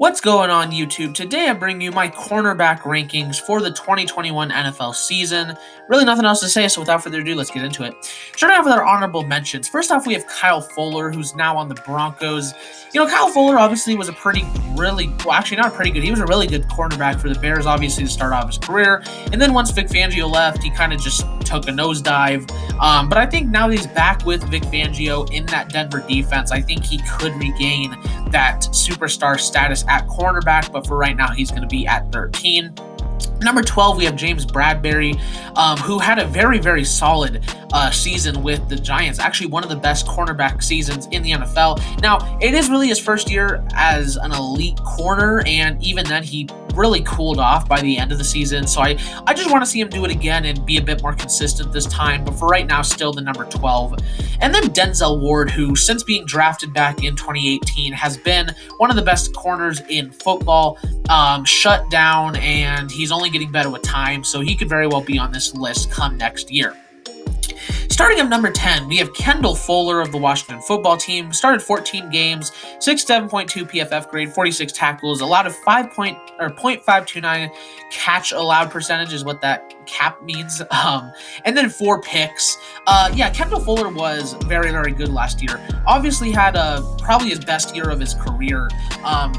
What's going on YouTube? Today I bring you my cornerback rankings for the 2021 NFL season. Really nothing else to say, so without further ado, let's get into it. Starting off with our honorable mentions. First off, we have Kyle Fuller, who's now on the Broncos. Kyle Fuller obviously was not pretty good. He was a really good cornerback for the Bears, obviously, to start off his career. And then once Vic Fangio left, he kind of just took a nosedive. But I think now that he's back with Vic Fangio in that Denver defense, I think he could regain that superstar status at cornerback, but for right now, he's going to be at 13. Number 12, we have James Bradberry, who had a very, very solid season with the Giants. Actually, one of the best cornerback seasons in the NFL. Now, it is really his first year as an elite corner, and even then, he really cooled off by the end of the season. So I just want to see him do it again and be a bit more consistent this time. But for right now, still the number 12. And then Denzel Ward, who since being drafted back in 2018 has been one of the best corners in football, shut down, and he's only getting better with time. So he could very well be on this list come next year. Starting at number 10, we have Kendall Fuller of the Washington football team. Started 14 games, 6.7.2 PFF grade, 46 tackles, allowed a 0.529 catch allowed percentage is what that cap means. And then 4 picks. Kendall Fuller was very, very good last year. Obviously had probably his best year of his career.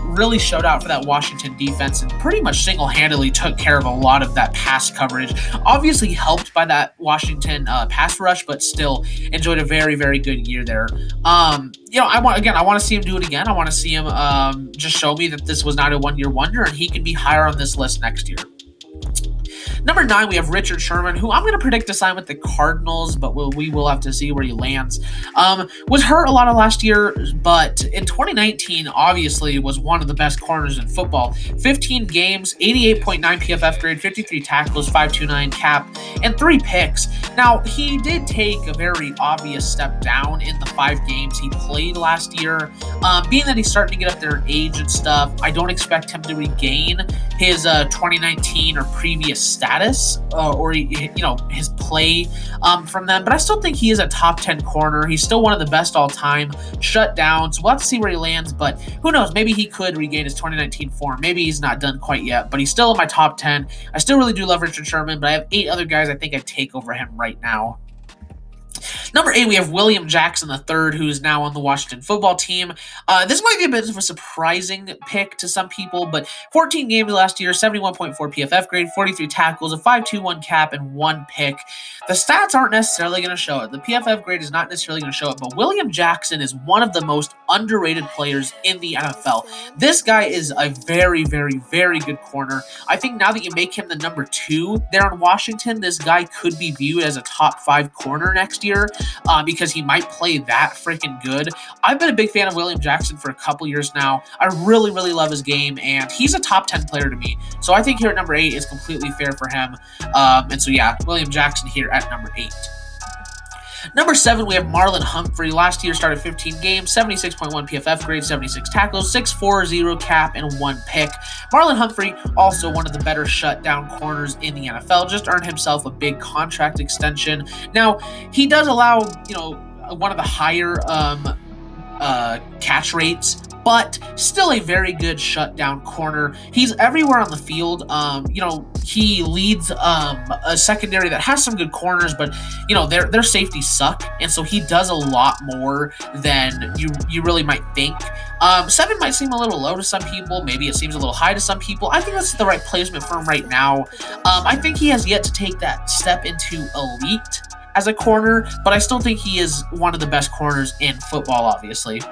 Really showed out for that Washington defense and pretty much single-handedly took care of a lot of that pass coverage. Obviously helped by that Washington pass rush, but still enjoyed a very, very good year there. I want to see him do it again. I want to see him just show me that this was not a one-year wonder and he can be higher on this list next year. Number 9, we have Richard Sherman, who I'm going to predict to sign with the Cardinals, but we will have to see where he lands. Was hurt a lot of last year, but in 2019, obviously, was one of the best corners in football. 15 games, 88.9 PFF grade, 53 tackles, 5.29 cap, and 3 picks. Now, he did take a very obvious step down in the 5 games he played last year. Being that he's starting to get up there in age and stuff, I don't expect him to regain his 2019 or previous status or his play from them, but I still think he is a top 10 corner. He's still one of the best all time, shut down, so we'll have to see where he lands, but who knows, maybe he could regain his 2019 form. Maybe he's not done quite yet, but he's still in my top 10. I still really do love Richard Sherman, but I have 8 other guys I think I'd take over him right now. Number 8, we have William Jackson III, who is now on the Washington football team. This might be a bit of a surprising pick to some people, but 14 games last year, 71.4 PFF grade, 43 tackles, a 5.21 cap, and 1 pick. The stats aren't necessarily going to show it. The PFF grade is not necessarily going to show it, but William Jackson is one of the most underrated players in the NFL. This guy is a very, very, very good corner. I think now that you make him the number 2 there in Washington, this guy could be viewed as a top 5 corner next year. Because he might play that freaking good. I've been a big fan of William Jackson for a couple years now. I really, really love his game, and he's a top 10 player to me. So I think here at number 8 is completely fair for him. William Jackson here at number 8. Number 7, we have Marlon Humphrey. Last year started 15 games, 76.1 PFF grade, 76 tackles, 6.40 cap, and 1 pick. Marlon Humphrey, also one of the better shutdown corners in the NFL, just earned himself a big contract extension. Now, he does allow, one of the higher catch rates, but still a very good shutdown corner. He's everywhere on the field. He leads a secondary that has some good corners, but their safeties suck, and so he does a lot more than you really might think. 7 might seem a little low to some people. Maybe it seems a little high to some people. I think that's the right placement for him right now. I think he has yet to take that step into elite as a corner, but I still think he is one of the best corners in football, obviously.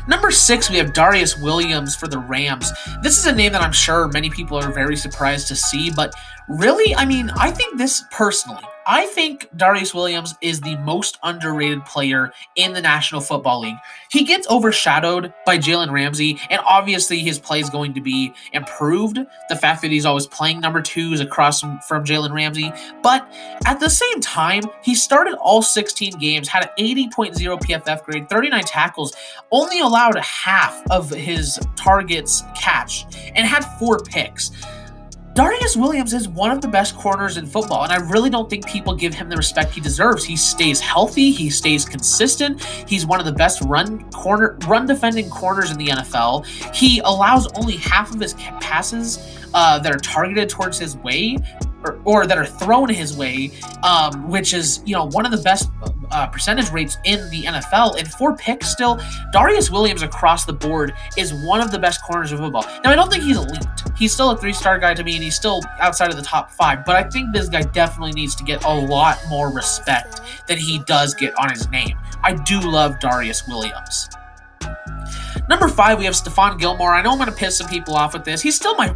Number 6, we have Darius Williams for the Rams. This is a name that I'm sure many people are very surprised to see, but really, I think Darius Williams is the most underrated player in the National Football League. He gets overshadowed by Jalen Ramsey, and obviously his play is going to be improved. The fact that he's always playing number 2 is across from Jalen Ramsey. But at the same time, he started all 16 games, had an 80.0 PFF grade, 39 tackles, only allowed half of his targets catched, and had 4 picks. Darius Williams is one of the best corners in football, and I really don't think people give him the respect he deserves. He stays healthy, he stays consistent. He's one of the best run defending corners in the NFL. He allows only half of his passes that are targeted towards his way, or that are thrown his way, which is, one of the best percentage rates in the NFL. And 4 picks still, Darius Williams across the board is one of the best corners of football. Now, I don't think he's elite. He's still a 3-star guy to me, and he's still outside of the top 5. But I think this guy definitely needs to get a lot more respect than he does get on his name. I do love Darius Williams. Number 5, we have Stephon Gilmore. I know I'm going to piss some people off with this. He's still my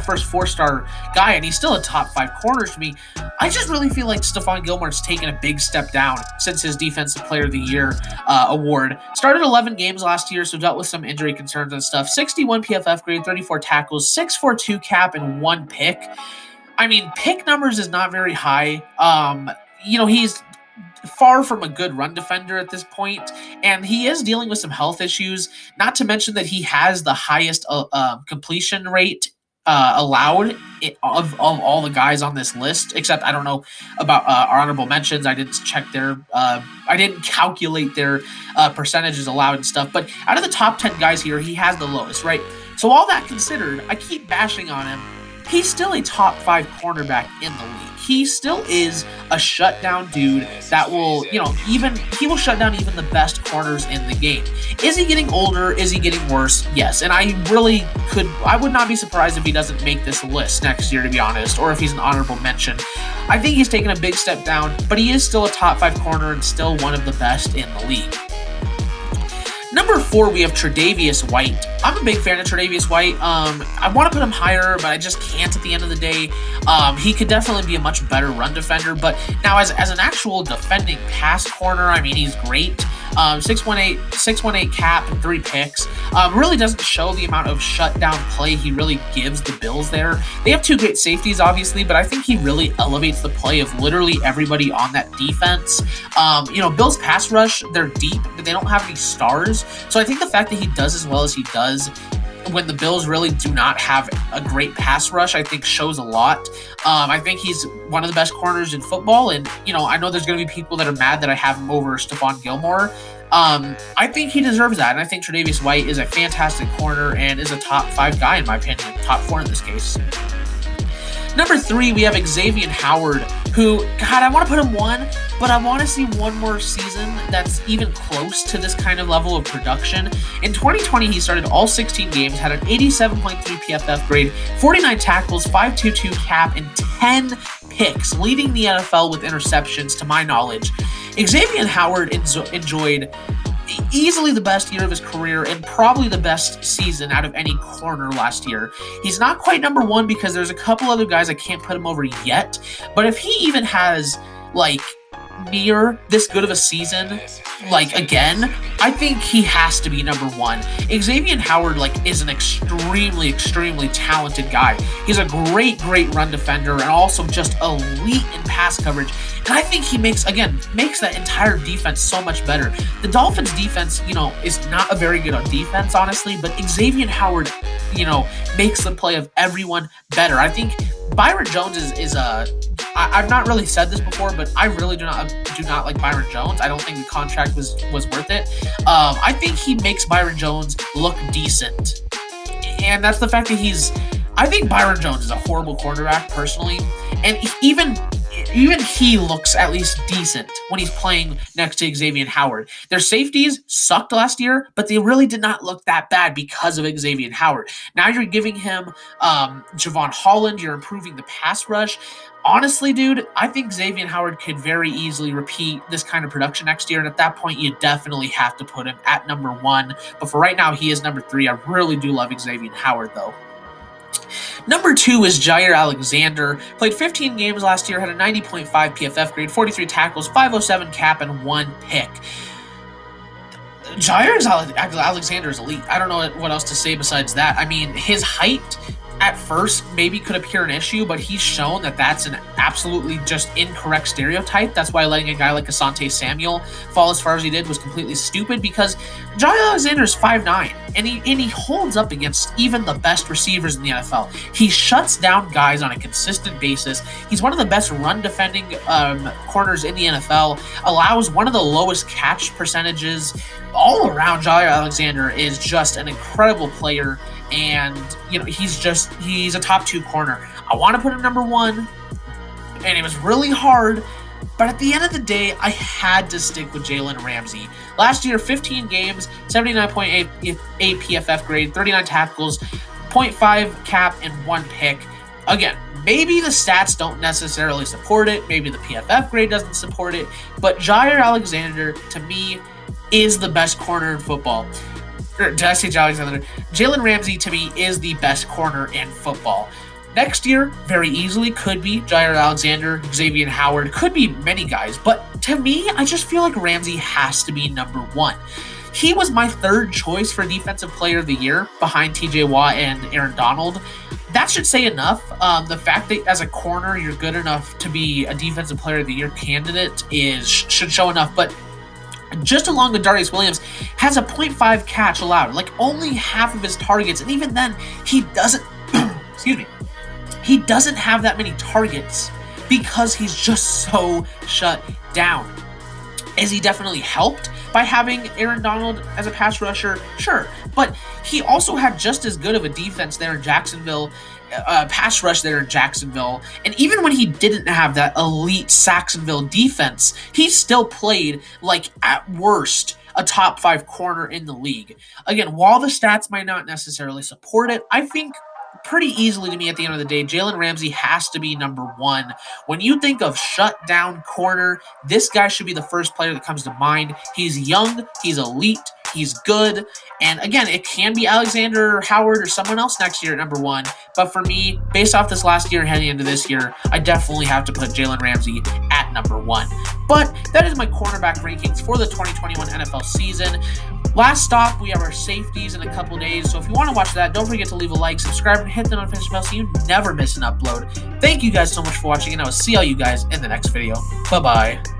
first 4-star guy, and he's still a top 5 corner to me. I just really feel like Stephon Gilmore's taken a big step down since his Defensive Player of the Year award. Started 11 games last year, so dealt with some injury concerns and stuff. 61 PFF grade, 34 tackles, 6.42 cap, and 1 pick. I mean, pick numbers is not very high. He's far from a good run defender at this point, and he is dealing with some health issues, not to mention that he has the highest completion rate allowed of all the guys on this list, except I don't know about our honorable mentions. I didn't check I didn't calculate their percentages allowed and stuff, but out of the top 10 guys here, he has the lowest, right? So all that considered, I keep bashing on him. He's still a top 5 cornerback in the league. He still is a shutdown dude that will, he will shut down even the best corners in the game. Is he getting older? Is he getting worse? Yes. And I would not be surprised if he doesn't make this list next year, to be honest, or if he's an honorable mention. I think he's taken a big step down, but he is still a top 5 corner and still one of the best in the league. Number 4, we have Tre'Davious White. I'm a big fan of Tre'Davious White. I want to put him higher, but I just can't at the end of the day. He could definitely be a much better run defender, but now as an actual defending pass corner, I mean, he's great. 618 cap and 3 picks. Really doesn't show the amount of shutdown play he really gives the Bills there. They have 2 great safeties, obviously, but I think he really elevates the play of literally everybody on that defense. Bills pass rush, they're deep, but they don't have any stars. So I think the fact that he does as well as he does when the Bills really do not have a great pass rush, I think shows a lot. I think he's one of the best corners in football, and I know there's going to be people that are mad that I have him over Stephon Gilmore. I think he deserves that, and I think Tre'Davious White is a fantastic corner and is a top 5 guy in my opinion, top 4 in this case. Number 3, we have Xavier Howard, who, God, I want to put him 1, but I want to see one more season that's even close to this kind of level of production. In 2020, he started all 16 games, had an 87.3 PFF grade, 49 tackles, 5.22 cap, and 10 picks, leading the NFL with interceptions, to my knowledge. Xavier Howard enjoyed easily the best year of his career and probably the best season out of any corner last year. He's not quite number 1 because there's a couple other guys I can't put him over yet, but if he even has near this good of a season again, I think he has to be number 1. Xavier Howard is an extremely talented guy. He's a great run defender and also just elite in pass coverage. And I think he makes that entire defense so much better. The Dolphins defense, is not a very good on defense, honestly, but Xavier Howard, makes the play of everyone better. I think Byron Jones is I've not really said this before, but I really do not like Byron Jones. I don't think the contract was worth it. I think he makes Byron Jones look decent, and that's the fact that I think Byron Jones is a horrible quarterback personally, and even he looks at least decent when he's playing next to Xavier Howard. Their safeties sucked last year, but they really did not look that bad because of Xavier Howard. Now you're giving him Javon Holland. You're improving the pass rush. Honestly, dude, I think Xavier Howard could very easily repeat this kind of production next year, and at that point, you definitely have to put him at number 1. But for right now, he is number 3. I really do love Xavier Howard, though. Number 2 is Jair Alexander. Played 15 games last year, had a 90.5 PFF grade, 43 tackles, 507 cap, and 1 pick. Jair Alexander is elite. I don't know what else to say besides that. I mean, his height at first maybe could appear an issue, but he's shown that that's an absolutely just incorrect stereotype. That's why letting a guy like Asante Samuel fall as far as he did was completely stupid, because Jair Alexander is 5'9", and he holds up against even the best receivers in the NFL. He shuts down guys on a consistent basis. He's one of the best run defending corners in the NFL, allows one of the lowest catch percentages. All around, Jair Alexander is just an incredible player. And, he's a top 2 corner. I want to put him number 1, and it was really hard, but at the end of the day, I had to stick with Jalen Ramsey. Last year, 15 games, 79.8 PFF grade, 39 tackles, 0.5 cap, and 1 pick. Again, maybe the stats don't necessarily support it, maybe the PFF grade doesn't support it, but Jair Alexander, to me, is the best corner in football. Did I say Jair Alexander? Jalen Ramsey, to me, is the best corner in football. Next year, very easily, could be Jair Alexander, Xavier Howard, could be many guys. But to me, I just feel like Ramsey has to be number 1. He was my 3rd choice for Defensive Player of the Year, behind TJ Watt and Aaron Donald. That should say enough. The fact that as a corner, you're good enough to be a Defensive Player of the Year candidate should show enough. But just along with Darius Williams, has a 0.5 catch allowed, like only half of his targets, and even then, he doesn't, he doesn't have that many targets because he's just so shut down. Is he definitely helped by having Aaron Donald as a pass rusher? Sure, but he also had just as good of a defense there in Jacksonville, pass rush there in Jacksonville, and even when he didn't have that elite Saxonville defense, he still played like, at worst, a top 5 corner in the league. Again, while the stats might not necessarily support it, I think pretty easily, to me, at the end of the day, Jalen Ramsey has to be number 1. When you think of shutdown corner, this guy should be the first player that comes to mind. He's young, he's elite, he's good, and again, it can be Alexander or Howard or someone else next year at number 1, but for me, based off this last year and heading into this year, I definitely have to put Jalen Ramsey at number 1. But that is my cornerback rankings for the 2021 NFL season. Last stop, we have our safeties in a couple days, so if you want to watch that, don't forget to leave a like, subscribe, and hit the notification bell so you never miss an upload. Thank you guys so much for watching, and I will see all you guys in the next video. Bye-bye.